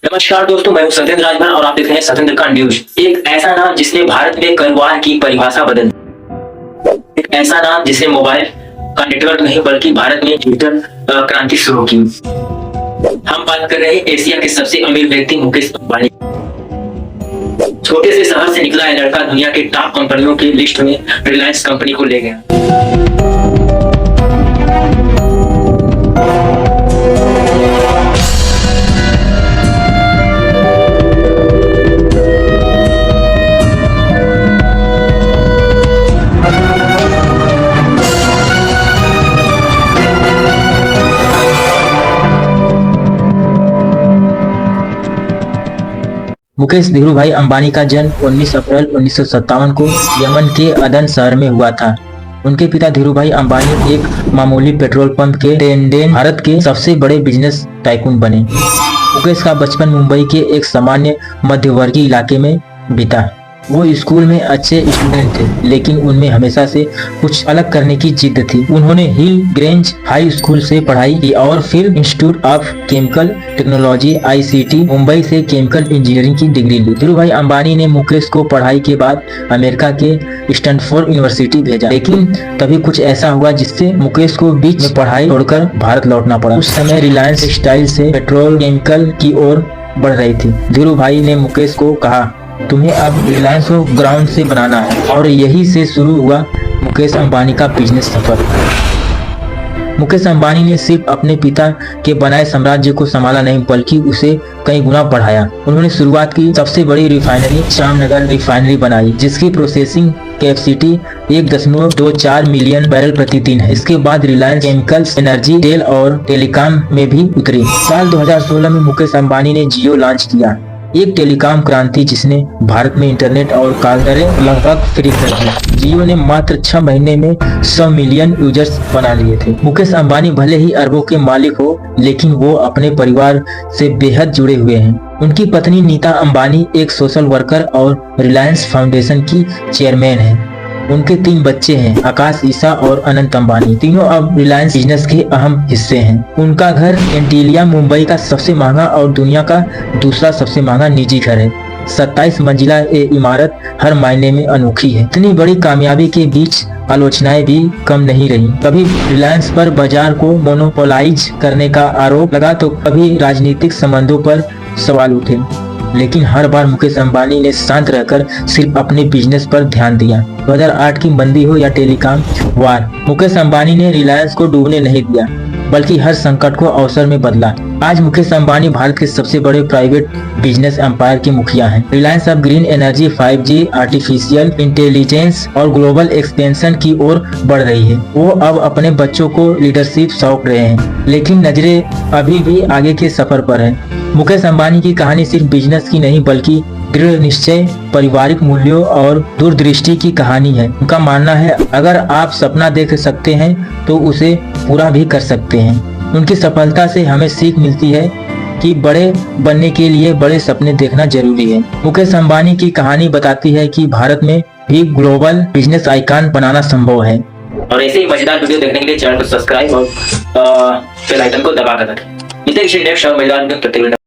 नमस्कार दोस्तों, मैं हूं सत्येंद्र राजभर और आप देख रहे हैं सत्येंद्र का न्यूज। एक ऐसा नाम जिसने भारत में परिवार की परिभाषा बदल दी। एक ऐसा नाम जिसने मोबाइल का नेटवर्क नहीं बल्कि भारत में डिजिटल क्रांति शुरू की। हम बात कर रहे हैं एशिया के सबसे अमीर व्यक्ति मुकेश अंबानी। छोटे से शहर से निकला यह लड़का दुनिया के टॉप कंपनियों की लिस्ट में रिलायंस कंपनी को ले गया। मुकेश धीरूभाई अंबानी का जन्म 19 अप्रैल 1957 को यमन के अदन शहर में हुआ था। उनके पिता धीरूभाई अंबानी एक मामूली पेट्रोल पंप के अटेंडेंट भारत के सबसे बड़े बिजनेस टाइकून बने। मुकेश का बचपन मुंबई के एक सामान्य मध्यवर्गीय इलाके में बीता। वो स्कूल में अच्छे स्टूडेंट थे, लेकिन उनमें हमेशा से कुछ अलग करने की जिद थी। उन्होंने हिल ग्रेंज हाई स्कूल से पढ़ाई की और फिर institute of chemical technology ICT Mumbai से केमिकल इंजीनियरिंग की डिग्री ली। धीरूभाई अंबानी ने मुकेश को पढ़ाई के बाद अमेरिका के स्टैनफोर्ड यूनिवर्सिटी भेजा, लेकिन तभी कुछ ऐसा हुआ जिससे मुकेश को बीच में पढ़ाई छोड़कर भारत लौटना पड़ा। उस समय रिलायंस टेक्सटाइल से पेट्रोल केमिकल की ओर बढ़ रही थी। धीरूभाई ने मुकेश को कहा, तुम्हें अब रिलायंस को ग्राउंड से बनाना है, और यही से शुरू हुआ मुकेश अंबानी का बिजनेस सफर। मुकेश अंबानी ने सिर्फ अपने पिता के बनाए साम्राज्य को संभाला नहीं, बल्कि उसे कई गुना बढ़ाया। उन्होंने शुरुआत की सबसे बड़ी रिफाइनरी श्यामनगर रिफाइनरी बनाई, जिसकी प्रोसेसिंग कैपेसिटी 1.24 मिलियन बैरल प्रति दिन है। इसके बाद रिलायंस केमिकल्स एनर्जी, तेल और टेलीकॉम में भी उतरी। साल 2016 में मुकेश अंबानी ने जियो लॉन्च किया, एक टेलीकॉम क्रांति जिसने भारत में इंटरनेट और कॉल दरें लगभग फ्री कर दी। जियो ने मात्र 6 महीने में 100 मिलियन यूजर्स बना लिए थे। मुकेश अंबानी भले ही अरबों के मालिक हो, लेकिन वो अपने परिवार से बेहद जुड़े हुए हैं। उनकी पत्नी नीता अंबानी एक सोशल वर्कर और रिलायंस फाउंडेशन की चेयरमैन है। उनके 3 बच्चे हैं, आकाश, ईशा और अनंत अंबानी। तीनों अब रिलायंस बिजनेस के अहम हिस्से हैं। उनका घर एंटीलिया मुंबई का सबसे महंगा और दुनिया का दूसरा सबसे महंगा निजी घर है। 27 मंजिला ये इमारत हर मायने में अनोखी है। इतनी बड़ी कामयाबी के बीच आलोचनाएं भी कम नहीं रही। कभी रिलायंस पर बाजार को मोनोपोलाइज करने का आरोप लगा, तो कभी राजनीतिक संबंधों पर सवाल उठे, लेकिन हर बार मुकेश अंबानी ने शांत रहकर सिर्फ अपने बिजनेस पर ध्यान दिया। 2008 की मंदी हो या टेलीकॉम वार, मुकेश अंबानी ने रिलायंस को डूबने नहीं दिया, बल्कि हर संकट को अवसर में बदला। आज मुकेश अंबानी भारत के सबसे बड़े प्राइवेट बिजनेस एम्पायर के मुखिया हैं। रिलायंस अब green energy, 5G, artificial intelligence और ग्लोबल एक्सपेंशन की ओर बढ़ रही है। वो अब अपने बच्चों को लीडरशिप सौंप रहे हैं, लेकिन नजरें अभी भी आगे के सफर पर है। मुकेश अंबानी की कहानी सिर्फ बिजनेस की नहीं, बल्कि दृढ़ निश्चय, पारिवारिक मूल्यों और दूरदृष्टि की कहानी है। उनका मानना है, अगर आप सपना देख सकते हैं तो उसे पूरा भी कर सकते हैं। उनकी सफलता से हमें सीख मिलती है कि बड़े बनने के लिए बड़े सपने देखना जरूरी है। मुकेश अंबानी की कहानी बताती है कि भारत में भी ग्लोबल बिजनेस आइकन बनाना संभव है। और ऐसे ही मजेदार वीडियो देखने के लिए चैनल को सब्सक्राइब और बेल आइकन को दबा कर रखें। नेक्स्ट मजेदार वीडियो